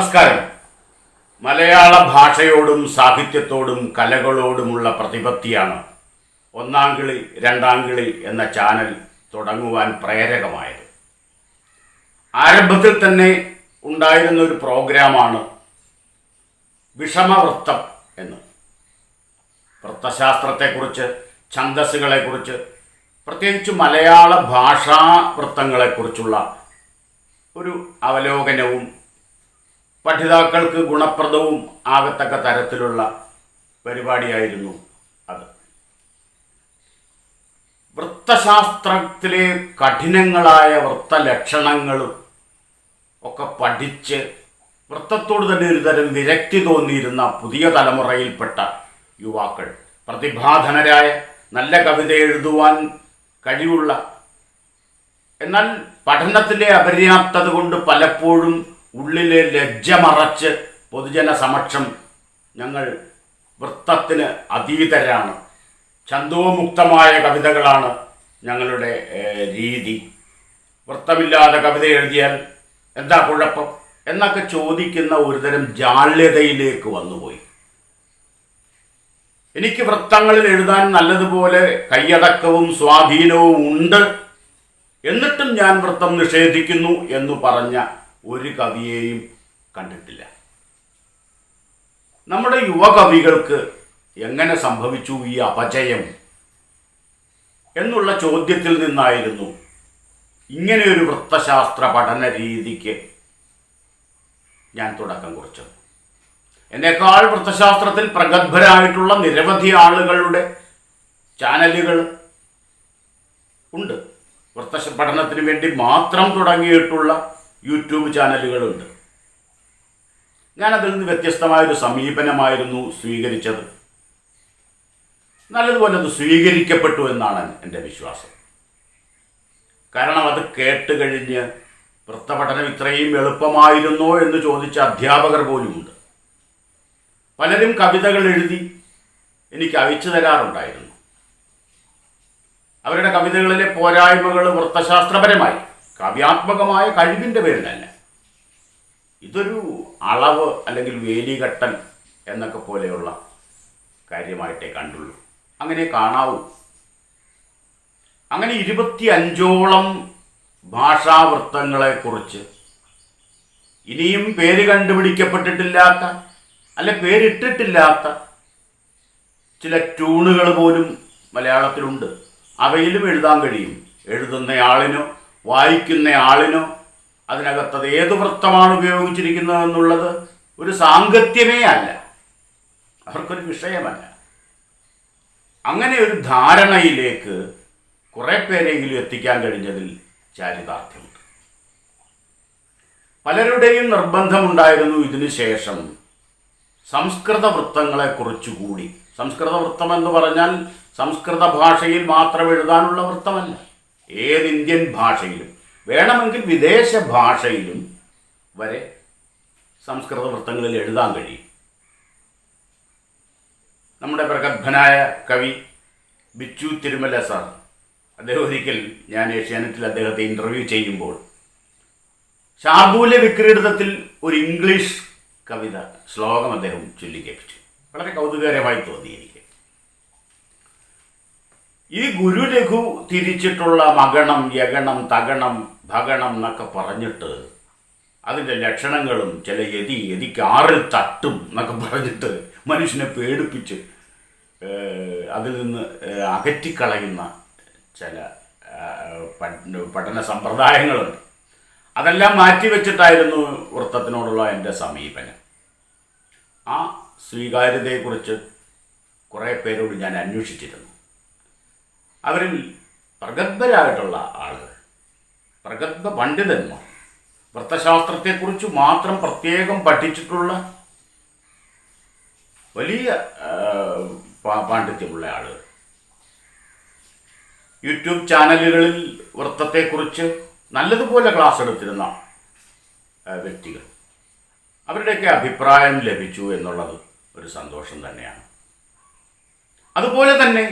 നമസ്കാരം. മലയാള ഭാഷയോടും സാഹിത്യത്തോടും കലകളോടുമുള്ള പ്രതിപത്തിയാണ് ഒന്നാം കിളി രണ്ടാം കിളി എന്ന ചാനൽ തുടങ്ങുവാൻ പ്രേരകമായത്. ആരംഭത്തിൽ തന്നെ ഉണ്ടായിരുന്ന ഒരു പ്രോഗ്രാമാണ് വിഷമവൃത്തം എന്ന്. വൃത്തശാസ്ത്രത്തെക്കുറിച്ച്, ഛന്ദസ്സുകളെക്കുറിച്ച്, പ്രത്യേകിച്ച് മലയാള ഭാഷാ വൃത്തങ്ങളെക്കുറിച്ചുള്ള ഒരു അവലോകനവും പഠിതാക്കൾക്ക് ഗുണപ്രദവും ആകത്തക്ക തരത്തിലുള്ള പരിപാടിയായിരുന്നു അത്. വൃത്തശാസ്ത്രത്തിലെ കഠിനങ്ങളായ വൃത്തലക്ഷണങ്ങളും ഒക്കെ പഠിച്ച് വൃത്തത്തോട് തന്നെ ഒരുതരം വിരക്തി തോന്നിയിരുന്ന പുതിയ തലമുറയിൽപ്പെട്ട യുവാക്കൾ, പ്രതിഭാധനരായ, നല്ല കവിത എഴുതുവാൻ കഴിവുള്ള, എന്നാൽ പഠനത്തിൻ്റെ അപര്യാപ്തത കൊണ്ട് പലപ്പോഴും ഉള്ളിലെ ലജ്ജ മറച്ച് പൊതുജന സമക്ഷം ഞങ്ങൾ വൃത്തത്തിന് അതീതരാണ്, ഛന്ദോമുക്തമായ കവിതകളാണ് ഞങ്ങളുടെ രീതി, വൃത്തമില്ലാതെ കവിത എഴുതിയാൽ എന്താ കുഴപ്പം എന്നൊക്കെ ചോദിക്കുന്ന ഒരുതരം ജാള്യതയിലേക്ക് വന്നുപോയി. എനിക്ക് വൃത്തങ്ങളിൽ എഴുതാൻ നല്ലതുപോലെ കയ്യടക്കവും സ്വാധീനവും ഉണ്ട്, എന്നിട്ടും ഞാൻ വൃത്തം നിഷേധിക്കുന്നു എന്ന് പറഞ്ഞ ഒരു കവിയെയും കണ്ടിട്ടില്ല. നമ്മുടെ യുവകവികൾക്ക് എങ്ങനെ സംഭവിച്ചു ഈ അപജയം എന്നുള്ള ചോദ്യത്തിൽ നിന്നായിരുന്നു ഇങ്ങനെയൊരു വൃത്തശാസ്ത്ര പഠന രീതിക്ക് ഞാൻ തുടക്കം കുറിച്ചത്. എന്നേക്കാൾ വൃത്തശാസ്ത്രത്തിൽ പ്രഗത്ഭരായിട്ടുള്ള നിരവധി ആളുകളുടെ ചാനലുകൾ ഉണ്ട്. വൃത്ത പഠനത്തിന് വേണ്ടി മാത്രം തുടങ്ങിയിട്ടുള്ള യൂട്യൂബ് ചാനലുകളുണ്ട്. ഞാനതിൽ നിന്ന് വ്യത്യസ്തമായൊരു സമീപനമായിരുന്നു സ്വീകരിച്ചത്. നല്ലതുപോലെ അത് സ്വീകരിക്കപ്പെട്ടു എന്നാണ് എൻ്റെ വിശ്വാസം. കാരണം അത് കേട്ടുകഴിഞ്ഞ് വൃത്തപഠനം ഇത്രയും എളുപ്പമായിരുന്നോ എന്ന് ചോദിച്ച അധ്യാപകർ പോലുമുണ്ട്. പലരും കവിതകൾ എഴുതി എനിക്ക് അയച്ചു തരാറുണ്ടായിരുന്നു. അവരുടെ കവിതകളിലെ പോരായ്മകൾ വൃത്തശാസ്ത്രപരമായി, കാവ്യാത്മകമായ കഴിവിൻ്റെ പേരിലല്ല. ഇതൊരു അളവ് അല്ലെങ്കിൽ വേലികെട്ടൽ എന്നൊക്കെ പോലെയുള്ള കാര്യമായിട്ടേ കണ്ടുള്ളൂ. അങ്ങനെ കാണാവൂ. അങ്ങനെ 25ഓളം ഭാഷാവൃത്തങ്ങളെക്കുറിച്ച് ഇനിയും പേര് കണ്ടുപിടിക്കപ്പെട്ടിട്ടില്ലാത്ത, അല്ലെ പേരിട്ടിട്ടില്ലാത്ത ചില ട്യൂണുകൾ പോലും മലയാളത്തിലുണ്ട്. അവയിലും എഴുതാൻ കഴിയും. എഴുതുന്നയാളിനോ വായിക്കുന്നയാളിനോ അതിനകത്തത് ഏത് വൃത്തമാണ് ഉപയോഗിച്ചിരിക്കുന്നതെന്നുള്ളത് ഒരു സാങ്കത്യമേ അല്ല, അവർക്കൊരു വിഷയമല്ല. അങ്ങനെ ഒരു ധാരണയിലേക്ക് കുറേ പേരെങ്കിലും എത്തിക്കാൻ കഴിഞ്ഞതിൽ ചാരിതാർത്ഥ്യമുണ്ട്. പലരുടെയും നിർബന്ധമുണ്ടായിരുന്നു ഇതിനു ശേഷം സംസ്കൃത വൃത്തങ്ങളെക്കുറിച്ചുകൂടി. സംസ്കൃത വൃത്തം എന്ന് പറഞ്ഞാൽ സംസ്കൃത ഭാഷയിൽ മാത്രം എഴുതാനുള്ള വൃത്തമല്ല, ഏത് ഇന്ത്യൻ ഭാഷയിലും, വേണമെങ്കിൽ വിദേശ ഭാഷയിലും വരെ സംസ്കൃത വൃത്തങ്ങളിൽ എഴുതാൻ കഴിയും. നമ്മുടെ പ്രഗത്ഭനായ കവി ബിച്ചു തിരുമല സാർ, അദ്ദേഹം ഒരിക്കൽ, ഞാൻ ഏഷ്യാനെറ്റിൽ അദ്ദേഹത്തെ ഇൻ്റർവ്യൂ ചെയ്യുമ്പോൾ, ശാർദൂല വിക്രീഡിതത്തിൽ ഒരു ഇംഗ്ലീഷ് കവിത ശ്ലോകം അദ്ദേഹം ചൊല്ലിക്കേൽപ്പിച്ചു. വളരെ കൗതുകകരമായി തോന്നി എനിക്ക്. ഈ ഗുരുരഘു തിരിച്ചിട്ടുള്ള മകണം, യഗണം, തകണം, ഭഗണം എന്നൊക്കെ പറഞ്ഞിട്ട് അതിൻ്റെ ലക്ഷണങ്ങളും ചില യതിക്ക് ആറിൽ തട്ടും എന്നൊക്കെ പറഞ്ഞിട്ട് മനുഷ്യനെ പേടിപ്പിച്ച് അതിൽ നിന്ന് അകറ്റിക്കളയുന്ന ചില പഠന സമ്പ്രദായങ്ങളുണ്ട്. അതെല്ലാം മാറ്റിവെച്ചിട്ടായിരുന്നു വൃത്തത്തിനോടുള്ള എൻ്റെ സമീപനം. ആ സ്വീകാര്യതയെക്കുറിച്ച് കുറേ പേരോട് ഞാൻ അന്വേഷിച്ചിരുന്നു. അവരിൽ പ്രഗത്ഭരായിട്ടുള്ള ആളുകൾ, പ്രഗത്ഭ പണ്ഡിതന്മാർ, വൃത്തശാസ്ത്രത്തെക്കുറിച്ച് മാത്രം പ്രത്യേകം പഠിച്ചിട്ടുള്ള വലിയ പാണ്ഡിത്യമുള്ള ആളുകൾ, യൂട്യൂബ് ചാനലുകളിൽ വൃത്തത്തെക്കുറിച്ച് നല്ലതുപോലെ ക്ലാസ് എടുത്തിരുന്ന വ്യക്തികൾ, അവരുടെയൊക്കെ അഭിപ്രായം ലഭിച്ചു എന്നുള്ളത് ഒരു സന്തോഷം തന്നെയാണ്. അതുപോലെ തന്നെ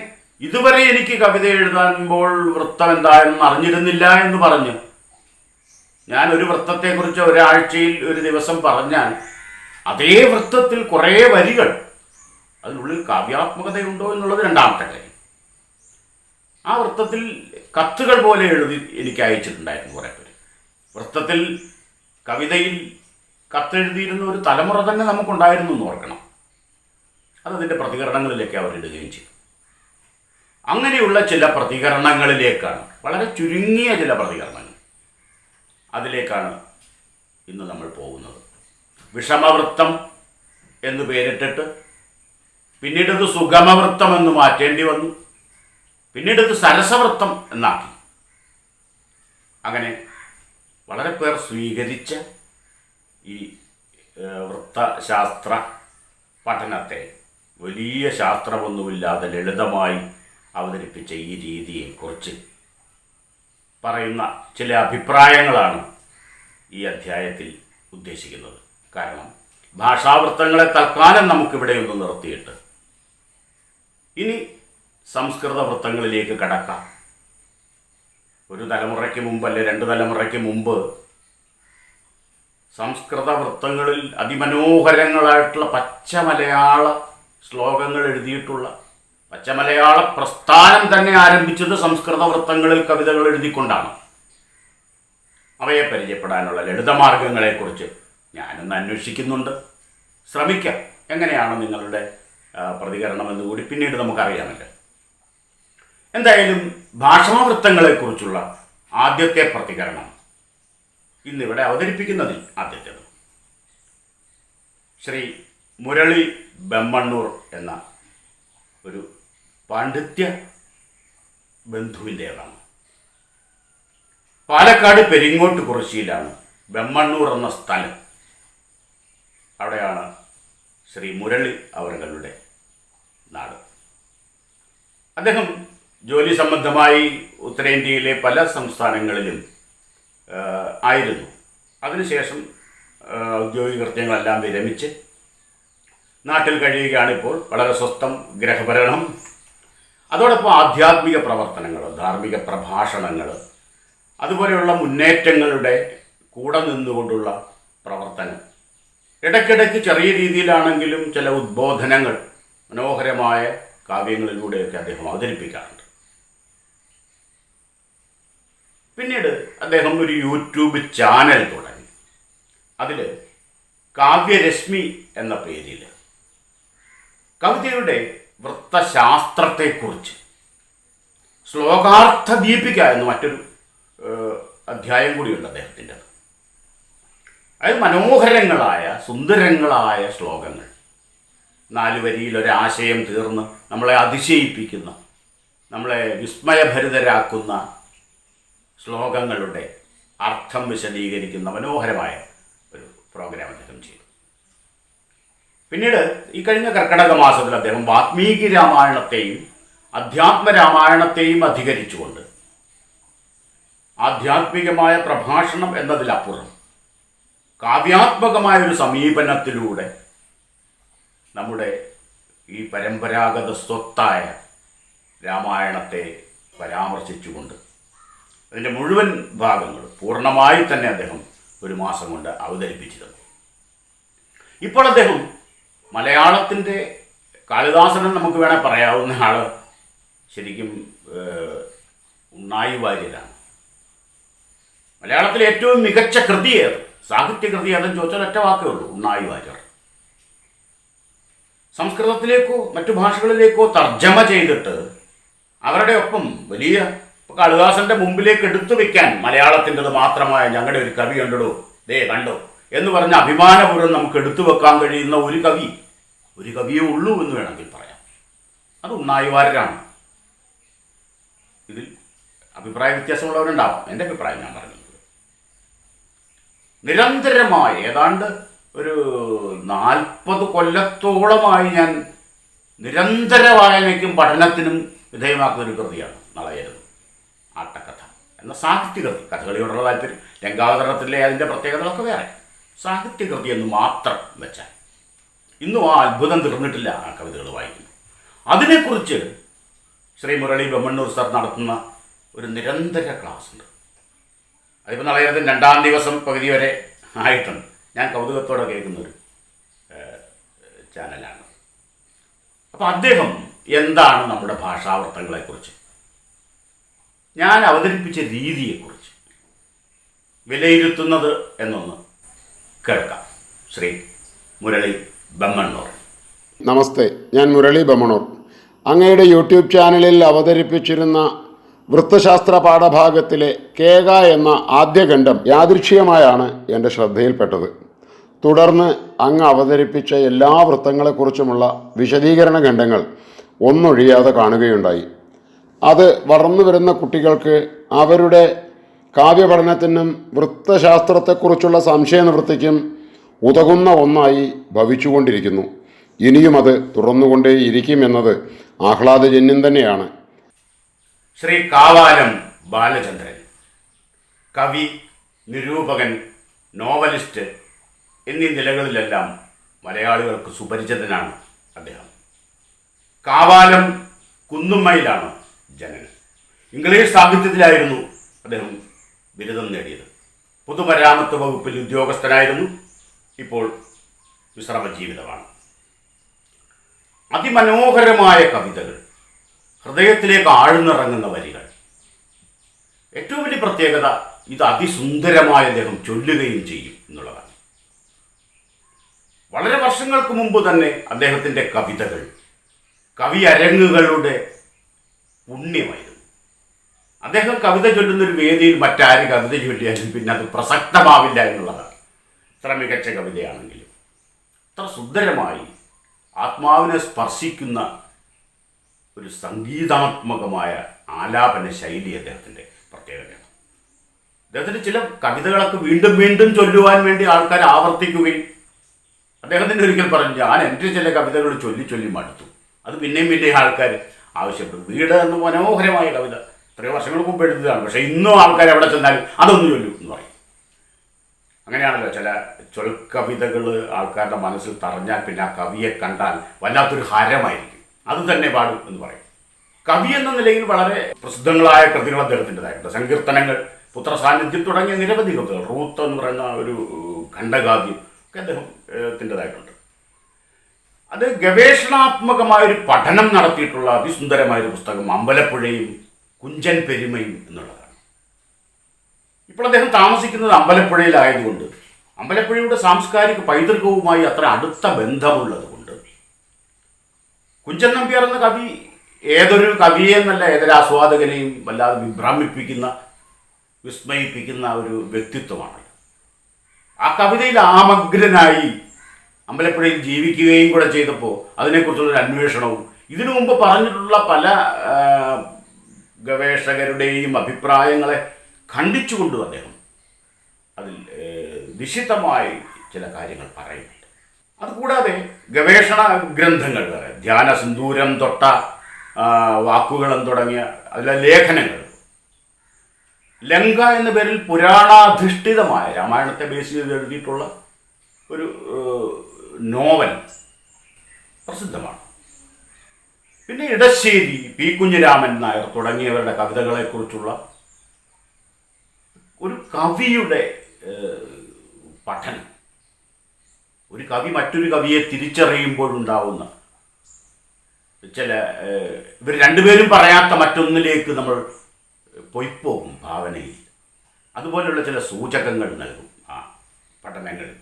ഇതുവരെ എനിക്ക് കവിത എഴുതുമ്പോൾ വൃത്തം എന്തായെന്ന് അറിഞ്ഞിരുന്നില്ല എന്ന് പറഞ്ഞ് ഞാൻ ഒരു വൃത്തത്തെക്കുറിച്ച് ഒരാഴ്ചയിൽ ഒരു ദിവസം പറഞ്ഞാൽ അതേ വൃത്തത്തിൽ കുറേ വരികൾ അതിനുള്ളിൽ കാവ്യാത്മകതയുണ്ടോ എന്നുള്ളത് രണ്ടാമത്തെ കാര്യം. ആ വൃത്തത്തിൽ കത്തുകൾ പോലെ എഴുതി എനിക്ക് അയച്ചിട്ടുണ്ടായിരുന്നു കുറേ പേര്. വൃത്തത്തിൽ കവിതയിൽ കത്തെഴുതിയിരുന്ന ഒരു തലമുറ തന്നെ നമുക്കുണ്ടായിരുന്നു എന്ന് ഓർക്കണം. അതതിൻ്റെ പ്രതികരണങ്ങളിലേക്ക് അവരിടുകയും ചെയ്തു. അങ്ങനെയുള്ള ചില പ്രതികരണങ്ങളിലേക്കാണ്, വളരെ ചുരുങ്ങിയ ചില പ്രതികരണങ്ങൾ, അതിലേക്കാണ് ഇന്ന് നമ്മൾ പോകുന്നത്. വിഷമവൃത്തം എന്ന് പേരിട്ടിട്ട് പിന്നീടത് സുഗമവൃത്തം എന്ന് മാറ്റേണ്ടി വന്നു. പിന്നീടത് സരസവൃത്തം എന്നാക്കി. അങ്ങനെ വളരെ പേർ സ്വീകരിച്ച ഈ വൃത്തശാസ്ത്ര പഠനത്തെ വലിയ ശാസ്ത്രമൊന്നുമില്ലാതെ ലളിതമായി അവതരിപ്പിച്ച ഈ രീതിയെക്കുറിച്ച് പറയുന്ന ചില അഭിപ്രായങ്ങളാണ് ഈ അധ്യായത്തിൽ ഉദ്ദേശിക്കുന്നത്. കാരണം ഭാഷാവൃത്തങ്ങളെ തൽക്കാലം നമുക്കിവിടെ ഒന്ന് നിർത്തിയിട്ട് ഇനി സംസ്കൃത വൃത്തങ്ങളിലേക്ക് കടക്കാം. ഒരു തലമുറയ്ക്ക് മുമ്പ് അല്ലെ 2 തലമുറയ്ക്ക് മുമ്പ് സംസ്കൃത വൃത്തങ്ങളിൽ അതിമനോഹരങ്ങളായിട്ടുള്ള പച്ചമലയാള ശ്ലോകങ്ങൾ എഴുതിയിട്ടുള്ള, പച്ചമലയാള പ്രസ്ഥാനം തന്നെ ആരംഭിച്ചത് സംസ്കൃത വൃത്തങ്ങളിൽ കവിതകൾ എഴുതിക്കൊണ്ടാണ്. അവയെ പരിചയപ്പെടാനുള്ള ലളിതമാർഗങ്ങളെക്കുറിച്ച് ഞാനൊന്ന് അന്വേഷിക്കുന്നുണ്ട്. ശ്രമിക്കാം. എങ്ങനെയാണ് നിങ്ങളുടെ പ്രതികരണമെന്ന് കൂടി പിന്നീട് നമുക്കറിയാമല്ലോ. എന്തായാലും ഭാഷാവൃത്തങ്ങളെക്കുറിച്ചുള്ള ആദ്യത്തെ പ്രതികരണം ഇന്നിവിടെ അവതരിപ്പിക്കുന്നതിൽ ആദ്യത്തേത് ശ്രീ മുരളി ബെമ്മണ്ണൂർ എന്ന ഒരു പാണ്ഡിത്യ ബന്ധുവിൻ്റേതാണ്. പാലക്കാട് പെരിങ്ങോട്ട് കുറിശ്ശിയിലാണ് ബെമ്മണ്ണൂർ എന്ന സ്ഥലം. അവിടെയാണ് ശ്രീ മുരളി അവരുടെ നാട്. അദ്ദേഹം ജോലി സംബന്ധമായി ഉത്തരേന്ത്യയിലെ പല സംസ്ഥാനങ്ങളിലും ആയിരുന്നു. അതിനുശേഷം ഔദ്യോഗിക കൃത്യങ്ങളെല്ലാം വിരമിച്ച് നാട്ടിൽ കഴിയുകയാണിപ്പോൾ. വളരെ സ്വസ്ഥം, ഗ്രഹഭരണം, അതോടൊപ്പം ആധ്യാത്മിക പ്രവർത്തനങ്ങൾ, ധാർമ്മിക പ്രഭാഷണങ്ങൾ, അതുപോലെയുള്ള മുന്നേറ്റങ്ങളുടെ കൂടെ നിന്നുകൊണ്ടുള്ള പ്രവർത്തനം, ഇടയ്ക്കിടയ്ക്ക് ചെറിയ രീതിയിലാണെങ്കിലും ചില ഉദ്ബോധനങ്ങൾ മനോഹരമായ കാവ്യങ്ങളിലൂടെയൊക്കെ അദ്ദേഹം അവതരിപ്പിക്കാറുണ്ട്. പിന്നീട് അദ്ദേഹം ഒരു യൂട്യൂബ് ചാനൽ തുടങ്ങി. അതിൽ കാവ്യരശ്മി എന്ന പേരിൽ കവിതയുടെ വൃത്തശാസ്ത്രത്തെക്കുറിച്ച് ശ്ലോകാർത്ഥ ദീപിക എന്ന് മറ്റൊരു അധ്യായം കൂടിയുണ്ട് അദ്ദേഹത്തിൻ്റെ. അതായത് മനോഹരങ്ങളായ സുന്ദരങ്ങളായ ശ്ലോകങ്ങൾ, 4 വരിയിൽ ഒരാശയം തീർന്ന് നമ്മളെ അതിശയിപ്പിക്കുന്ന, നമ്മളെ വിസ്മയഭരിതരാക്കുന്ന ശ്ലോകങ്ങളുടെ അർത്ഥം വിശദീകരിക്കുന്ന മനോഹരമായ ഒരു പ്രോഗ്രാം അദ്ദേഹം ചെയ്തു. പിന്നീട് ഈ കഴിഞ്ഞ കർക്കിടക മാസത്തിൽ അദ്ദേഹം വാത്മീകി രാമായണത്തെയും അധ്യാത്മ രാമായണത്തെയും അധികരിച്ചുകൊണ്ട് ആധ്യാത്മികമായ പ്രഭാഷണം എന്നതിലപ്പുറം കാവ്യാത്മകമായൊരു സമീപനത്തിലൂടെ നമ്മുടെ ഈ പരമ്പരാഗത സ്വത്തായ രാമായണത്തെ പരാമർശിച്ചുകൊണ്ട് അതിൻ്റെ മുഴുവൻ ഭാഗങ്ങൾ പൂർണ്ണമായി തന്നെ അദ്ദേഹം ഒരു മാസം കൊണ്ട് അവതരിപ്പിച്ചിരുന്നു. ഇപ്പോൾ അദ്ദേഹം മലയാളത്തിൻ്റെ കാളിദാസനും നമുക്ക് വേണേൽ പറയാവുന്ന ആൾ ശരിക്കും ഉണ്ണായി വാര്യരാണ്. മലയാളത്തിലെ ഏറ്റവും മികച്ച കൃതി ഏത്, സാഹിത്യകൃതി ഏതെന്ന് ചോദിച്ചാൽ ഒറ്റ വാക്കേ ഉള്ളൂ, ഉണ്ണായി വാര്യർ. സംസ്കൃതത്തിലേക്കോ മറ്റു ഭാഷകളിലേക്കോ തർജ്ജമ ചെയ്തിട്ട് അവരുടെ ഒപ്പം വലിയ കാളിദാസന്റെ മുമ്പിലേക്ക് എടുത്തു വെക്കാൻ മലയാളത്തിൻ്റെത് മാത്രമായ ഞങ്ങളുടെ ഒരു കവി കണ്ടോ, ദേ കണ്ടോ എന്ന് പറഞ്ഞ് അഭിമാനപൂർവ്വം നമുക്ക് എടുത്തു വെക്കാൻ കഴിയുന്ന ഒരു കവിയേ ഉള്ളൂ എന്ന് വേണമെങ്കിൽ പറയാം. അത് ഉണ്ണായി വാര്യരാണ്. ഇതിൽ അഭിപ്രായ വ്യത്യാസമുള്ളവരുണ്ടാവും. എൻ്റെ അഭിപ്രായം ഞാൻ പറഞ്ഞത് നിരന്തരമായി ഏതാണ്ട് ഒരു 40 കൊല്ലത്തോളമായി ഞാൻ നിരന്തര വായനയ്ക്കും പഠനത്തിനും വിധേയമാക്കുന്ന ഒരു കൃതിയാണ് നളയരുത് ആട്ടക്കഥ എന്ന സാഹിത്യകൃതി. കഥകളിയോടുള്ള താല്പര്യം, രംഗാവതരണത്തിലെ അതിൻ്റെ പ്രത്യേകതകളൊക്കെ വേറെ. സാഹിത്യകൃതി എന്ന് മാത്രം വെച്ചാൽ ഇന്നും ആ അത്ഭുതം തീർന്നിട്ടില്ല. ആ കവിതകൾ വായിക്കുന്നു. അതിനെക്കുറിച്ച് ശ്രീ മുരളി ബെമ്മണ്ണൂർ സാർ നടത്തുന്ന ഒരു നിരന്തര ക്ലാസ് ഉണ്ട്. അതിപ്പോൾ നാളെ രണ്ടാം ദിവസം പകുതി വരെ ആയിട്ടുണ്ട്. ഞാൻ കൗതുകത്തോടെ കേൾക്കുന്നൊരു ചാനലാണ്. അപ്പോൾ അദ്ദേഹം എന്താണ് നമ്മുടെ ഭാഷാവൃത്തങ്ങളെക്കുറിച്ച്, ഞാൻ അവതരിപ്പിച്ച രീതിയെക്കുറിച്ച് വിലയിരുത്തുന്നത് എന്നൊന്ന് കേൾക്കാം. ശ്രീ മുരളി ബമ്മണ്ണൂർ. നമസ്തേ, ഞാൻ മുരളി ബമ്മണ്ണൂർ. അങ്ങയുടെ യൂട്യൂബ് ചാനലിൽ അവതരിപ്പിച്ചിരുന്ന വൃത്തശാസ്ത്ര പാഠഭാഗത്തിലെ കേക എന്ന ആദ്യ ഖണ്ഡം യാദൃച്ഛികമായാണ് എൻ്റെ ശ്രദ്ധയിൽപ്പെട്ടത്. തുടർന്ന് അങ്ങ് അവതരിപ്പിച്ച എല്ലാ വൃത്തങ്ങളെക്കുറിച്ചുമുള്ള വിശദീകരണ ഖണ്ഡങ്ങൾ ഒന്നൊഴിയാതെ കാണുകയുണ്ടായി. അത് വളർന്നു വരുന്ന കുട്ടികൾക്ക് അവരുടെ കാവ്യപഠനത്തിനും വൃത്തശാസ്ത്രത്തെക്കുറിച്ചുള്ള സംശയനിവൃത്തിക്കും ഉതകുന്ന ഒന്നായി ഭവിച്ചുകൊണ്ടിരിക്കുന്നു. ഇനിയും അത് തുറന്നുകൊണ്ടേയിരിക്കുമെന്നത് ആഹ്ലാദജന്യം തന്നെയാണ്. ശ്രീ കാവാലം ബാലചന്ദ്രൻ, കവി, നിരൂപകൻ, നോവലിസ്റ്റ് എന്നീ നിലകളിലെല്ലാം മലയാളികൾക്ക് സുപരിചിതനാണ് അദ്ദേഹം. കാവാലം കുന്നുമ്മയിലാണ് ജനനം. ഇംഗ്ലീഷ് സാഹിത്യത്തിലായിരുന്നു അദ്ദേഹം ബിരുദം നേടിയത്. പൊതുമരാമത്ത് വകുപ്പിൽ ഉദ്യോഗസ്ഥനായിരുന്നു. ഇപ്പോൾ വിശ്രമ ജീവിതമാണ്. അതിമനോഹരമായ കവിതകൾ, ഹൃദയത്തിലേക്ക് ആഴ്ന്നിറങ്ങുന്ന വരികൾ. ഏറ്റവും വലിയ പ്രത്യേകത, ഇത് അതിസുന്ദരമായ അദ്ദേഹം ചൊല്ലുകയും ചെയ്യും എന്നുള്ളതാണ്. വളരെ വർഷങ്ങൾക്ക് മുമ്പ് തന്നെ അദ്ദേഹത്തിൻ്റെ കവിതകൾ കവി അരങ്ങുകളുടെ പുണ്യമായിരുന്നു. അദ്ദേഹം കവിത ചൊല്ലുന്നൊരു വേദിയിൽ മറ്റാരും കവിത ചൊല്ലിയാലും പിന്നെ അത് പ്രസക്തമാവില്ല എന്നുള്ളതാണ്. എത്ര മികച്ച കവിതയാണെങ്കിലും അത്ര സുന്ദരമായി ആത്മാവിനെ സ്പർശിക്കുന്ന ഒരു സംഗീതാത്മകമായ ആലാപന ശൈലി അദ്ദേഹത്തിൻ്റെ പ്രത്യേകതയാണ്. അദ്ദേഹത്തിൻ്റെ ചില കവിതകളൊക്കെ വീണ്ടും വീണ്ടും ചൊല്ലുവാൻ വേണ്ടി ആൾക്കാർ ആവർത്തിക്കുകയും, അദ്ദേഹത്തിൻ്റെ ഒരിക്കൽ പറഞ്ഞു, ഞാൻ എൻ്റെ ചില കവിതകൾ ചൊല്ലി മടുത്തു, അത് പിന്നെയും പിന്നെയും ആൾക്കാർ ആവശ്യപ്പെടും. വീട് എന്ന മനോഹരമായ കവിത എത്രയോ വർഷങ്ങൾക്ക് മുമ്പ് എഴുതുന്നതാണ്, പക്ഷേ ഇന്നും ആൾക്കാർ എവിടെ ചെന്നാലും അതൊന്ന് ചൊല്ലൂ എന്ന് പറയും. അങ്ങനെയാണല്ലോ ചില ചൊൽക്കവിതകൾ ആൾക്കാരുടെ മനസ്സിൽ തറഞ്ഞാൽ പിന്നെ ആ കവിയെ കണ്ടാൽ വല്ലാത്തൊരു ഹരമായിരിക്കും, അത് തന്നെ പാടും എന്ന് പറയും. കവി എന്ന നിലയിൽ വളരെ പ്രസിദ്ധങ്ങളായ കൃതികൾ അദ്ദേഹത്തിൻ്റെതായിട്ടുണ്ട്. സങ്കീർത്തനങ്ങൾ, പുത്രസാന്നിധ്യം തുടങ്ങിയ നിരവധി കൃതികൾ, റൂത്ത് എന്ന് പറയുന്ന ഒരു ഖണ്ഡകാവ്യം ഒക്കെ അദ്ദേഹത്തിൻ്റെതായിട്ടുണ്ട്. അത് ഗവേഷണാത്മകമായൊരു പഠനം നടത്തിയിട്ടുള്ള അതിസുന്ദരമായൊരു പുസ്തകം അമ്പലപ്പുഴയും കുഞ്ചൻ പെരുമയും എന്നുള്ളതാണ്. ഇപ്പോൾ അദ്ദേഹം താമസിക്കുന്നത് അമ്പലപ്പുഴയിലായതുകൊണ്ട് അമ്പലപ്പുഴയുടെ സാംസ്കാരിക പൈതൃകവുമായി അത്ര അടുത്ത ബന്ധമുള്ളത് കൊണ്ട് കുഞ്ചൻ നമ്പ്യാർ എന്ന കവി ഏതൊരു കവിയെന്നല്ല ഏതൊരു ആസ്വാദകനെയും വല്ലാതെ വിഭ്രമിപ്പിക്കുന്ന, വിസ്മയിപ്പിക്കുന്ന ഒരു വ്യക്തിത്വമാണ്. ആ കവിതയിൽ ആമഗ്രനായി അമ്പലപ്പുഴയിൽ ജീവിക്കുകയും കൂടെ ചെയ്തപ്പോൾ അതിനെക്കുറിച്ചുള്ളൊരു അന്വേഷണവും ഇതിനു മുമ്പ് പറഞ്ഞിട്ടുള്ള പല ഗവേഷകരുടെയും അഭിപ്രായങ്ങളെ ഖണ്ഡിച്ചുകൊണ്ടും അദ്ദേഹം അതിൽ നിശിതമായി ചില കാര്യങ്ങൾ പറയുന്നുണ്ട്. അതുകൂടാതെ ഗവേഷണ ഗ്രന്ഥങ്ങൾ വേറെ, ധ്യാന സിന്ദൂരം തൊട്ട വാക്കുകളും തുടങ്ങിയ അതിലെ ലേഖനങ്ങൾ, ലങ്ക എന്ന പേരിൽ പുരാണാധിഷ്ഠിതമായ രാമായണത്തെ ബേസ് ചെയ്ത് എഴുതിയിട്ടുള്ള ഒരു നോവൽ പ്രസിദ്ധമാണ്. പിന്നെ ഇടശ്ശേരി, പി കുഞ്ഞിരാമൻ നായർ തുടങ്ങിയവരുടെ കവിതകളെക്കുറിച്ചുള്ള ഒരു കവിയുടെ പഠനം, ഒരു കവി മറ്റൊരു കവിയെ തിരിച്ചറിയുമ്പോഴുണ്ടാവുന്ന ചില, ഇവർ രണ്ടുപേരും പറയാത്ത മറ്റൊന്നിലേക്ക് നമ്മൾ പൊയ്പോകും ഭാവനയിൽ, അതുപോലെയുള്ള ചില സൂചകങ്ങൾ നൽകും ആ പഠനങ്ങളിൽ.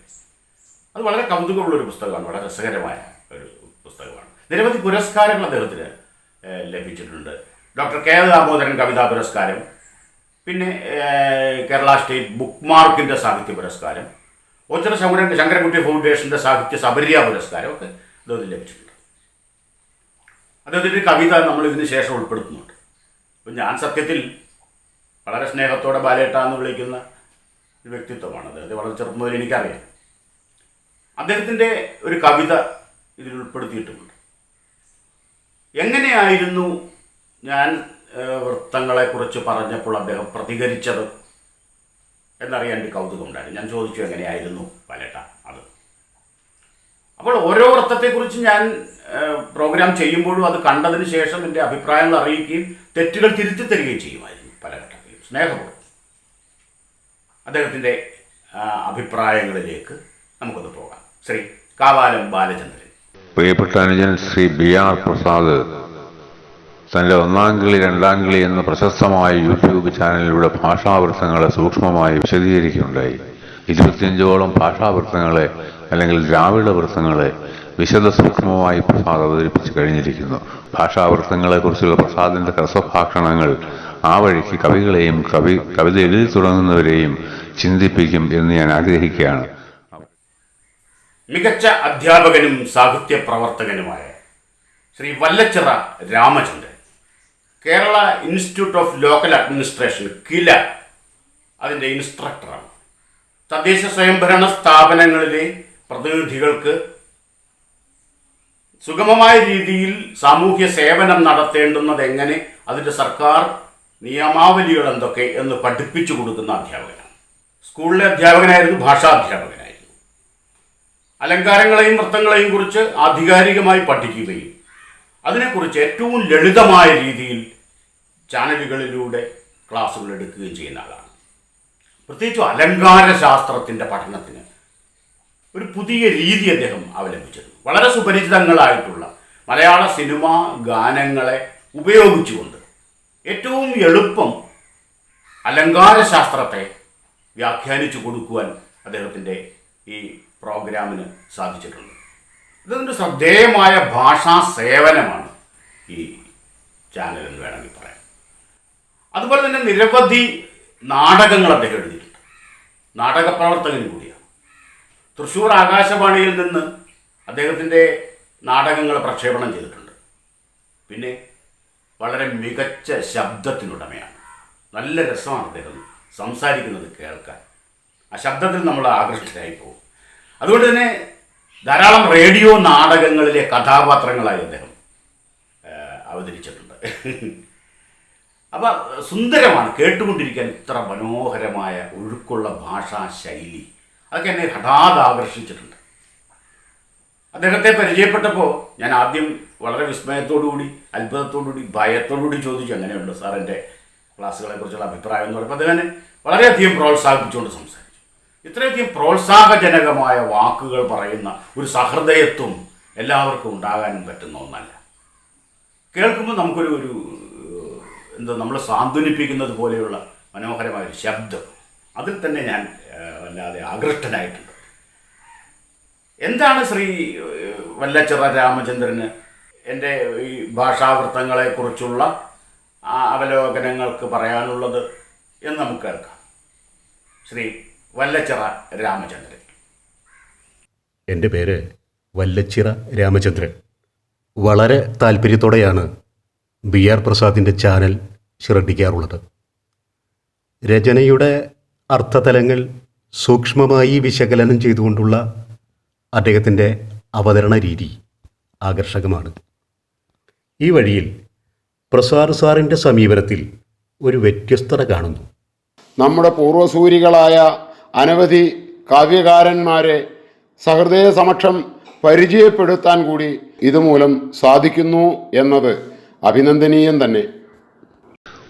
അത് വളരെ കൗതുകമുള്ളൊരു പുസ്തകമാണ്, വളരെ രസകരമായ ഒരു പുസ്തകമാണ്. നിരവധി പുരസ്കാരങ്ങൾ അദ്ദേഹത്തിന് ലഭിച്ചിട്ടുണ്ട്. ഡോക്ടർ കെ ദാമോദരൻ കവിതാ പുരസ്കാരം, പിന്നെ കേരള സ്റ്റേറ്റ് ബുക്ക് മാർക്കിൻ്റെ സാഹിത്യ പുരസ്കാരം, ഓച്ചിറ ശങ്കരൻകുട്ടി ഫൗണ്ടേഷൻ്റെ സാഹിത്യ സബര്യ പുരസ്കാരം ഒക്കെ അദ്ദേഹത്തിന് ലഭിച്ചിട്ടുണ്ട്. അദ്ദേഹത്തിൻ്റെ കവിത നമ്മൾ ഇതിന് ശേഷം ഉൾപ്പെടുത്തുന്നുണ്ട്. അപ്പം ഞാൻ സത്യത്തിൽ വളരെ സ്നേഹത്തോടെ ബാലേട്ട എന്ന് വിളിക്കുന്ന ഒരു വ്യക്തിത്വമാണ്. അദ്ദേഹത്തെ വളരെ ചെറുപ്പം മുതൽ എനിക്കറിയാം. അദ്ദേഹത്തിൻ്റെ ഒരു കവിത ഇതിൽ ഉൾപ്പെടുത്തിയിട്ടുമുണ്ട്. എങ്ങനെയായിരുന്നു ഞാൻ വൃത്തങ്ങളെക്കുറിച്ച് പറഞ്ഞപ്പോൾ അദ്ദേഹം പ്രതികരിച്ചത് എന്നറിയാൻ എൻ്റെ കൗതുകമുണ്ടായിരുന്നു. ഞാൻ ചോദിച്ചു, എങ്ങനെയായിരുന്നു ബാലേട്ട അത്? അപ്പോൾ ഓരോ വൃത്തത്തെക്കുറിച്ച് ഞാൻ പ്രോഗ്രാം ചെയ്യുമ്പോഴും അത് കണ്ടതിന് ശേഷം എൻ്റെ അഭിപ്രായങ്ങൾ അറിയിക്കുകയും തെറ്റുകൾ തിരുത്തി തരികയും ചെയ്യുമായിരുന്നു പല ഘട്ടത്തിലും, സ്നേഹപൂർവ്വം. അദ്ദേഹത്തിൻ്റെ അഭിപ്രായങ്ങളിലേക്ക് നമുക്കൊന്ന് പോകാം. ശ്രീ കാവാലം ബാലചന്ദ്രൻ. പ്രിയപ്പെട്ട അനുജൻ ശ്രീ BR പ്രസാദ് തൻ്റെ ഒന്നാം കിളി രണ്ടാം കിളി എന്ന പ്രശസ്തമായ യൂട്യൂബ് ചാനലിലൂടെ ഭാഷാവൃത്തങ്ങളെ സൂക്ഷ്മമായി വിശദീകരിക്കുകയുണ്ടായി. 25ഓളം ഭാഷാവൃത്തങ്ങളെ അല്ലെങ്കിൽ ദ്രാവിഡ വൃത്തങ്ങളെ വിശദ സൂക്ഷ്മമായി പ്രസാദ് അവതരിപ്പിച്ച് കഴിഞ്ഞിരിക്കുന്നു. ഭാഷാവൃത്തങ്ങളെക്കുറിച്ചുള്ള പ്രസാദിൻ്റെ ഹ്രസ്വഭാഷണങ്ങൾ ആ വഴിക്ക് കവികളെയും കവിത എഴുതി തുടങ്ങുന്നവരെയും ചിന്തിപ്പിക്കും എന്ന് ഞാൻ ആഗ്രഹിക്കുകയാണ്. മികച്ച അധ്യാപകനും സാഹിത്യ പ്രവർത്തകനുമായ Shri Vallachira Ramachandran, Kerala institute of local administration KILA അതിൻ്റെ ഇൻസ്ട്രക്ടറാണ്. തദ്ദേശ സ്വയംഭരണ സ്ഥാപനങ്ങളിലെ പ്രതിനിധികൾക്ക് സുഗമമായ രീതിയിൽ സാമൂഹ്യ സേവനം നടത്തേണ്ടുന്നത് എങ്ങനെ, അതിൻ്റെ സർക്കാർ നിയമാവലികൾ എന്തൊക്കെ എന്ന് പഠിപ്പിച്ചു കൊടുക്കുന്ന അധ്യാപകനാണ്. സ്കൂളിലെ അധ്യാപകനായിരുന്നു, ഭാഷാധ്യാപകനായിരുന്നു. അലങ്കാരങ്ങളെയും വൃത്തങ്ങളെയും കുറിച്ച് ആധികാരികമായി പഠിക്കുകയും അതിനെക്കുറിച്ച് ഏറ്റവും ലളിതമായ രീതിയിൽ ചാനലുകളിലൂടെ ക്ലാസ്സുകൾ എടുക്കുകയും ചെയ്യുന്ന ആളാണ്. പ്രത്യേകിച്ചും അലങ്കാര ശാസ്ത്രത്തിൻ്റെ പഠനത്തിന് ഒരു പുതിയ രീതി അദ്ദേഹം അവലംബിച്ചിരുന്നു. വളരെ സുപരിചിതങ്ങളായിട്ടുള്ള മലയാള സിനിമാ ഗാനങ്ങളെ ഉപയോഗിച്ചുകൊണ്ട് ഏറ്റവും എളുപ്പം അലങ്കാര ശാസ്ത്രത്തെ വ്യാഖ്യാനിച്ചു കൊടുക്കുവാൻ അദ്ദേഹത്തിൻ്റെ ഈ പ്രോഗ്രാമിന് സാധിച്ചിട്ടുണ്ട്. ഇതൊരു ശ്രദ്ധേയമായ ഭാഷാ സേവനമാണ് ഈ ചാനൽ എന്ന് വേണമെങ്കിൽ പറയാം. അതുപോലെ തന്നെ നിരവധി നാടകങ്ങൾ അദ്ദേഹം എഴുതിയിട്ടുണ്ട്. നാടകപ്രവർത്തകൻ കൂടിയാണ്. തൃശ്ശൂർ ആകാശവാണിയിൽ നിന്ന് അദ്ദേഹത്തിൻ്റെ നാടകങ്ങൾ പ്രക്ഷേപണം ചെയ്തിട്ടുണ്ട്. പിന്നെ വളരെ മികച്ച ശബ്ദത്തിനുടമയാണ്. നല്ല രസമാണ് അദ്ദേഹം സംസാരിക്കുന്നത് കേൾക്കാൻ. ആ ശബ്ദത്തിൽ നമ്മൾ ആകർഷിതരായി പോകും. അതുകൊണ്ട് തന്നെ ധാരാളം റേഡിയോ നാടകങ്ങളിലെ കഥാപാത്രങ്ങളായി അദ്ദേഹം അവതരിച്ചിട്ടുണ്ട്. അപ്പം സുന്ദരമാണ് കേട്ടുകൊണ്ടിരിക്കാൻ. ഇത്ര മനോഹരമായ ഒഴുക്കുള്ള ഭാഷാ ശൈലി, അതൊക്കെ എന്നെ ഹഠാത് ആകർഷിച്ചിട്ടുണ്ട്. അദ്ദേഹത്തെ പരിചയപ്പെട്ടപ്പോൾ ഞാൻ ആദ്യം വളരെ വിസ്മയത്തോടുകൂടി, അത്ഭുതത്തോടുകൂടി, ഭയത്തോടുകൂടി ചോദിച്ചു, എങ്ങനെയുണ്ട് സാർ എൻ്റെ ക്ലാസ്സുകളെക്കുറിച്ചുള്ള അഭിപ്രായം എന്ന് പറയുമ്പോൾ അദ്ദേഹം വളരെയധികം പ്രോത്സാഹിപ്പിച്ചുകൊണ്ട് സംസാരിച്ചു. ഇത്രയധികം പ്രോത്സാഹജനകമായ വാക്കുകൾ പറയുന്ന ഒരു സഹൃദയത്വം എല്ലാവർക്കും ഉണ്ടാകാനും പറ്റുന്ന ഒന്നല്ല. കേൾക്കുമ്പോൾ നമുക്കൊരു നമ്മൾ സാന്ത്വനിപ്പിക്കുന്നത് പോലെയുള്ള മനോഹരമായൊരു ശബ്ദം, അതിൽ തന്നെ ഞാൻ വല്ലാതെ ആകൃഷ്ടനായിട്ടുണ്ട്. എന്താണ് ശ്രീ വല്ലച്ചിറ രാമചന്ദ്രന് എൻ്റെ ഈ ഭാഷാവൃത്തങ്ങളെക്കുറിച്ചുള്ള അവലോകനങ്ങൾക്ക് പറയാനുള്ളത് എന്ന് നമുക്ക് കേൾക്കാം. ശ്രീ വല്ലച്ചിറ രാമചന്ദ്രൻ. എൻ്റെ പേര് വല്ലച്ചിറ രാമചന്ദ്രൻ. വളരെ താല്പര്യത്തോടെയാണ് BR പ്രസാദിൻ്റെ ചാനൽ ശ്രദ്ധിക്കാറുള്ളത്. രചനയുടെ അർത്ഥതലങ്ങൾ സൂക്ഷ്മമായി വിശകലനം ചെയ്തുകൊണ്ടുള്ള അദ്ദേഹത്തിൻ്റെ അവതരണ രീതി ആകർഷകമാണ്. ഈ വഴിയിൽ പ്രസാദ് സാറിൻ്റെ സമീപനത്തിൽ ഒരു വ്യത്യസ്തത കാണുന്നു. നമ്മുടെ പൂർവ്വസൂരികളായ അനവധി കാവ്യകാരന്മാരെ സഹൃദയ സമക്ഷം പരിചയപ്പെടുത്താൻ കൂടി ഇതുമൂലം സാധിക്കുന്നു എന്നത് അഭിനന്ദനീയം തന്നെ.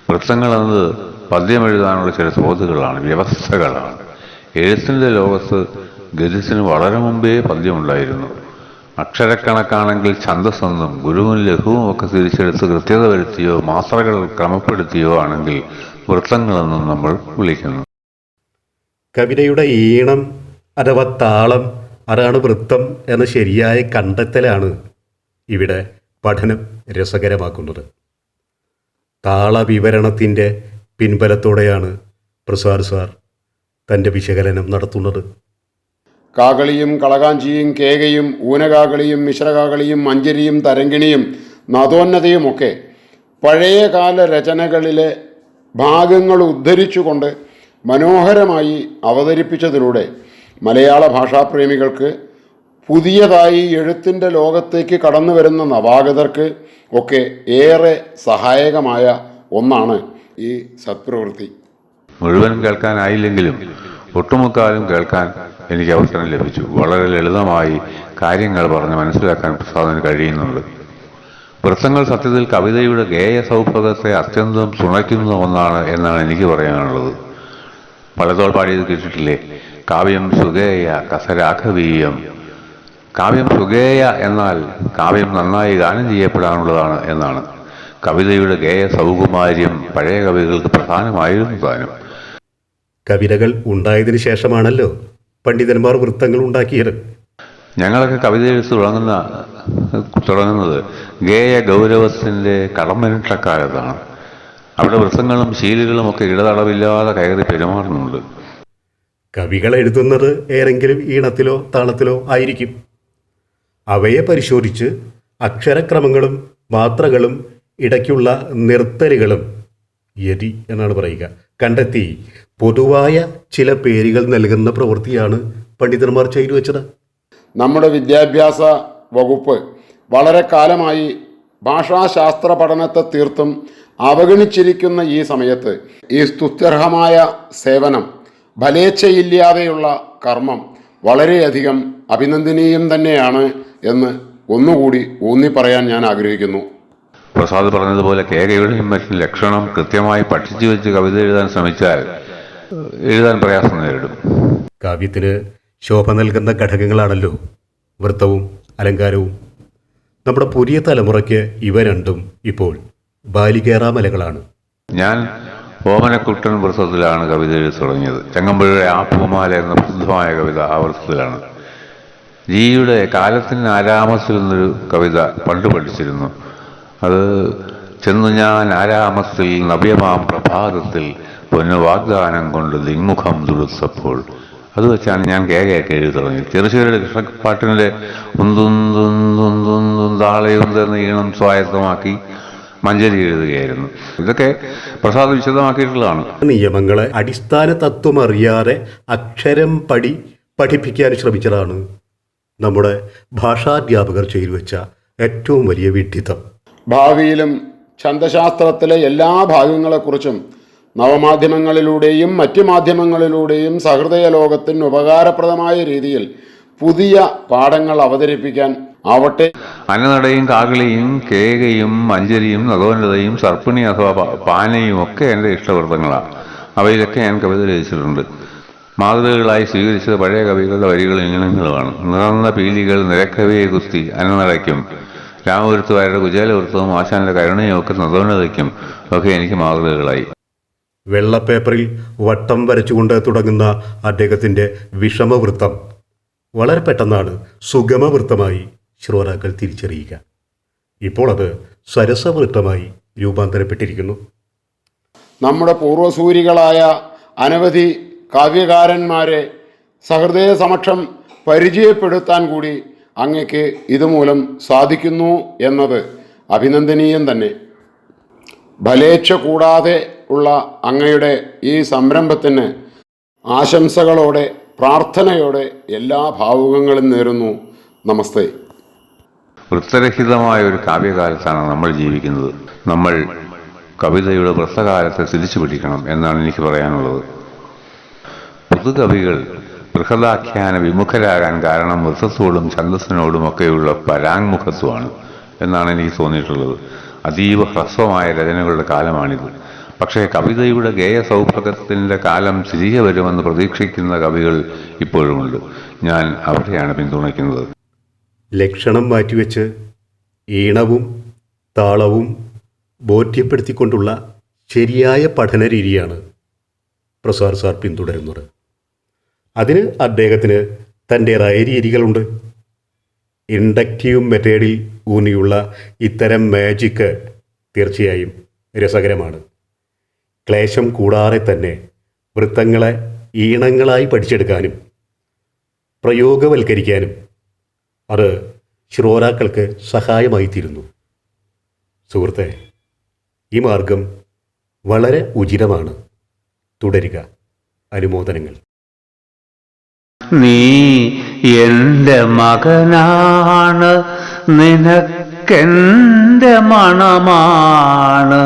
വൃത്തങ്ങളെന്നത് പദ്യം എഴുതാനുള്ള ചില തോതുകളാണ്, വ്യവസ്ഥകളാണ്. എഴുത്തിൻ്റെ ലോകത്ത് ഗതിസിന് വളരെ മുമ്പേ പദ്യമുണ്ടായിരുന്നു. അക്ഷരക്കണക്കാണെങ്കിൽ ഛന്ദസ്സെന്നും ഗുരുവും ലഘുവും ഒക്കെ തിരിച്ചെടുത്ത് കൃത്യത വരുത്തിയോ മാത്രകൾ ക്രമപ്പെടുത്തിയോ ആണെങ്കിൽ വൃത്തങ്ങളെന്നും നമ്മൾ വിളിക്കുന്നു. കവിതയുടെ ഈണം അഥവാ താളം, അതാണ് വൃത്തം എന്ന ശരിയായ കണ്ടെത്തലാണ് ഇവിടെ പഠനം രസകരമാക്കുന്നത്. താളവിവരണത്തിൻ്റെ പിൻബലത്തോടെയാണ് പ്രസാദ് സാർ തൻ്റെ വിശകലനം നടത്തുന്നത്. കാകളിയും കളകാഞ്ചിയും കേകയും ഊനകാകളിയും മിശ്രകാകളിയും മഞ്ചരിയും തരങ്കിണിയും നദോന്നതയുമൊക്കെ പഴയകാല രചനകളിലെ ഭാഗങ്ങൾ ഉദ്ധരിച്ചുകൊണ്ട് മനോഹരമായി അവതരിപ്പിച്ചതിലൂടെ മലയാള ഭാഷാപ്രേമികൾക്ക് പുതിയതായി എഴുത്തിൻ്റെ ലോകത്തേക്ക് കടന്നു വരുന്ന നവാഗതർക്ക് ഒക്കെ ഏറെ സഹായകമായ ഒന്നാണ് ഈ സത്പ്രവൃത്തി. മുഴുവൻ കേൾക്കാനായില്ലെങ്കിലും ഒട്ടുമുക്കാലും കേൾക്കാൻ എനിക്ക് അവസരം ലഭിച്ചു. വളരെ ലളിതമായി കാര്യങ്ങൾ പറഞ്ഞ് മനസ്സിലാക്കാൻ പ്രസാദിന് കഴിയുന്നുണ്ട്. വൃത്തങ്ങൾ സത്യത്തിൽ കവിതയുടെ ഗേയ സൗഹൃദത്തെ അത്യന്തം തുണയ്ക്കുന്ന ഒന്നാണ് എന്നാണ് എനിക്ക് പറയാനുള്ളത്. പലതോൾ പാടിയത് കേട്ടിട്ടില്ലേ? കാവ്യം സുഗേയ കസരാഘവീയം. കാവ്യം സുഗേയ എന്നാൽ കാവ്യം നന്നായി ഗാനം ചെയ്യപ്പെടാനുള്ളതാണ് എന്നാണ്. കവിതയുടെ ഗേയ സൗകുമാര്യം പഴയ കവികൾക്ക് പ്രധാനമായിരുന്നു താനും. കവിതകൾ ഉണ്ടായതിനു ശേഷമാണല്ലോ പണ്ഡിതന്മാർ വൃത്തങ്ങൾ ഉണ്ടാക്കിയത്. ഞങ്ങളൊക്കെ കവിത എഴുത്ത് തുടങ്ങുന്നത് ഗേയ ഗൗരവത്തിൻ്റെ കടമ്പനിട്ടക്കാലത്താണ്. അവിടെ വൃത്തങ്ങളും ശീലുകളും ഒക്കെ ഇടതടവില്ലാതെ കയറി പെരുമാറുന്നുണ്ട്. കവികൾ എഴുതുന്നത് ഏതെങ്കിലും ഈണത്തിലോ താളത്തിലോ ആയിരിക്കും. അവയെ പരിശോധിച്ച് അക്ഷരക്രമങ്ങളും മാത്രകളും ഇടയ്ക്കുള്ള നിർത്തലുകളും യതി എന്നാണ് പറയുക കണ്ടെത്തി പൊതുവായ ചില പേരുകൾ നൽകുന്ന പ്രവൃത്തിയാണ് പണ്ഡിതന്മാർ ചെയ്തു വെച്ചത്. നമ്മുടെ വിദ്യാഭ്യാസ വകുപ്പ് വളരെ കാലമായി ഭാഷാശാസ്ത്ര പഠനത്തെ തീർത്തും അവഗണിച്ചിരിക്കുന്ന ഈ സമയത്ത് ഈ സ്തുത്യർഹമായ സേവനം, ഫലേച്ഛയില്ലാതെയുള്ള കർമ്മം വളരെയധികം അഭിനന്ദനീയം തന്നെയാണ് എന്ന് ഒന്നുകൂടി ഊന്നി പറയാൻ ഞാൻ ആഗ്രഹിക്കുന്നു. പ്രസാദ് പറഞ്ഞതുപോലെ കേകയുടെയും മറ്റും ലക്ഷണം കൃത്യമായി പഠിച്ചു വെച്ച് കവിത എഴുതാൻ ശ്രമിച്ചാൽ എഴുതാൻ പ്രയാസം നേരിടും. കാവ്യത്തിന് ശോഭ നൽകുന്ന ഘടകങ്ങളാണല്ലോ വൃത്തവും അലങ്കാരവും. നമ്മുടെ പുതിയ തലമുറയ്ക്ക് ഇവ രണ്ടും ഇപ്പോൾ ബാലികേറാമലകളാണ്. ഞാൻ ഓമനക്കുട്ടൻ വൃത്തത്തിലാണ് കവിത എഴുതി തുടങ്ങിയത്. ചങ്ങമ്പുഴയുടെ ആപ്പുമാല എന്ന പ്രസിദ്ധമായ കവിത ആ വൃത്തത്തിലാണ്. ജിയുടെ കാലത്തിന് ആരാമത്തിൽ എന്നൊരു കവിത പണ്ട് പഠിച്ചിരുന്നു. അത് ചെന്നു ഞാൻ ആരാമത്തിൽ നവ്യമാം പ്രഭാതത്തിൽ പൊന്നു വാഗ്ദാനം കൊണ്ട് ദിങ്മുഖം തുടുത്തപ്പോൾ. അത് വെച്ചാണ് ഞാൻ കേകയൊക്കെ എഴുതി തുടങ്ങിയത്. ചെറുശ്ശേരിയുടെ കൃഷ്ണപ്പാട്ടിൻ്റെ താളയുന്ന ഈണം സ്വായത്തമാക്കി മഞ്ചരി എഴുതുകയായിരുന്നു. ഇതൊക്കെ പ്രസാദ് വിശദമാക്കിയിട്ടുള്ളതാണ്. നിയമങ്ങളെ അടിസ്ഥാന തത്വം അറിയാതെ അക്ഷരം പഠിപ്പിക്കാൻ ശ്രമിച്ചതാണ് നമ്മുടെ ഭാഷാധ്യാപകർ ചെയ്തു വെച്ച ഏറ്റവും വലിയ വിഡ്ഢിത്തം. ഭാവിയിലും ഛന്ദശാസ്ത്രത്തിലെ എല്ലാ ഭാഗങ്ങളെക്കുറിച്ചും നവമാധ്യമങ്ങളിലൂടെയും മറ്റു മാധ്യമങ്ങളിലൂടെയും സഹൃദയ ലോകത്തിന് ഉപകാരപ്രദമായ രീതിയിൽ പുതിയ പാഠങ്ങൾ അവതരിപ്പിക്കാൻ ആവട്ടെ. അന്നനടയും കാകളിയും കേകയും മഞ്ചരിയും നഗോന്നതയും സർപ്പിണി അഥവാ പാനയും ഒക്കെ എൻ്റെ ഇഷ്ടവൃത്തങ്ങളാണ്. അവയിലൊക്കെ ഞാൻ കവിത രചിച്ചിട്ടുണ്ട്. മാതൃകകളായി സ്വീകരിച്ചത് പഴയ കവികളുടെ വരികളും ഈണങ്ങളുമാണ്. നിറന്ന പീലികൾ നിരക്കവിയെ കുസ്തി അന്നനടയ്ക്കും, രാമപുരത്തുകാരുടെ കുചേലവൃത്തവും ആശാന്റെ കരുണയും ഒക്കെ നഗോന്നതയ്ക്കും ഒക്കെ എനിക്ക് മാതൃകകളായി. വെള്ളപ്പേപ്പറിൽ വട്ടം വരച്ചുകൊണ്ട് തുടങ്ങുന്ന അദ്ദേഹത്തിൻ്റെ വിഷമവൃത്തം വളരെ പെട്ടെന്നാണ് സുഗമവൃത്തമായി ശ്രോതാക്കൾ തിരിച്ചറിയുക. ഇപ്പോൾ അത് സരസവൃത്തമായി രൂപാന്തരപ്പെട്ടിരിക്കുന്നു. നമ്മുടെ പൂർവസൂരികളായ അനവധി കാവ്യകാരന്മാരെ സഹൃദയ സമക്ഷം പരിചയപ്പെടുത്താൻ കൂടി അങ്ങക്ക് ഇതുമൂലം സാധിക്കുന്നു എന്നത് അഭിനന്ദനീയം തന്നെ. ഫലേച്ഛ കൂടാതെ ഉള്ള അങ്ങയുടെ ഈ സംരംഭത്തിന് ആശംസകളോടെ പ്രാർത്ഥനയോടെ എല്ലാ ഭാവുകങ്ങളും നേരുന്നു. നമസ്തേ. വൃത്തരഹിതമായ ഒരു കാവ്യകാലത്താണ് നമ്മൾ ജീവിക്കുന്നത്. നമ്മൾ കവിതയുടെ വൃത്തകാലത്തെ തിരിച്ചു പിടിക്കണം എന്നാണ് എനിക്ക് പറയാനുള്ളത്. പുതുകവികൾ ബൃഹദാഖ്യാന വിമുഖരാകാൻ കാരണം വൃത്തത്തോടും ഛന്ദസ്സിനോടും ഒക്കെയുള്ള പരാങ്മുഖത്വമാണ് എന്നാണ് എനിക്ക് തോന്നിയിട്ടുള്ളത്. അതീവ ഹ്രസ്വമായ രചനകളുടെ കാലമാണിത്. പക്ഷേ കവിതയുടെ ഗേയ സൗഭഗത്തിൻ്റെ കാലം തിരികെ വരുമെന്ന് പ്രതീക്ഷിക്കുന്ന കവികൾ ഇപ്പോഴുമുണ്ട്. ഞാൻ അവരെയാണ് പിന്തുണയ്ക്കുന്നത്. ലക്ഷണം മാറ്റിവെച്ച് ഈണവും താളവും ബോധ്യപ്പെടുത്തിക്കൊണ്ടുള്ള ശരിയായ പഠന രീതിയാണ് പ്രസാദ് സാർ പിന്തുടരുന്നത്. അതിന് അദ്ദേഹത്തിന് തൻ്റേതായ രീതികളുണ്ട്. ഇൻഡക്റ്റീവ് മെത്തേഡിൽ ഊന്നിയുള്ള ഇത്തരം മാജിക്ക് തീർച്ചയായും രസകരമാണ്. ക്ലേശം കൂടാതെ തന്നെ വൃത്തങ്ങളെ ഈണങ്ങളായി പഠിച്ചെടുക്കാനും പ്രയോഗവൽക്കരിക്കാനും അത് ശ്രോതാക്കൾക്ക് സഹായമായി തീരുന്നു. സുഹൃത്തെ, ഈ മാർഗം വളരെ ഉചിതമാണ്. തുടരുക. അനുമോദനങ്ങൾ. നീ എൻ്റെ മകനാണ്, നിനക്കെൻ്റെ മണമാണ്.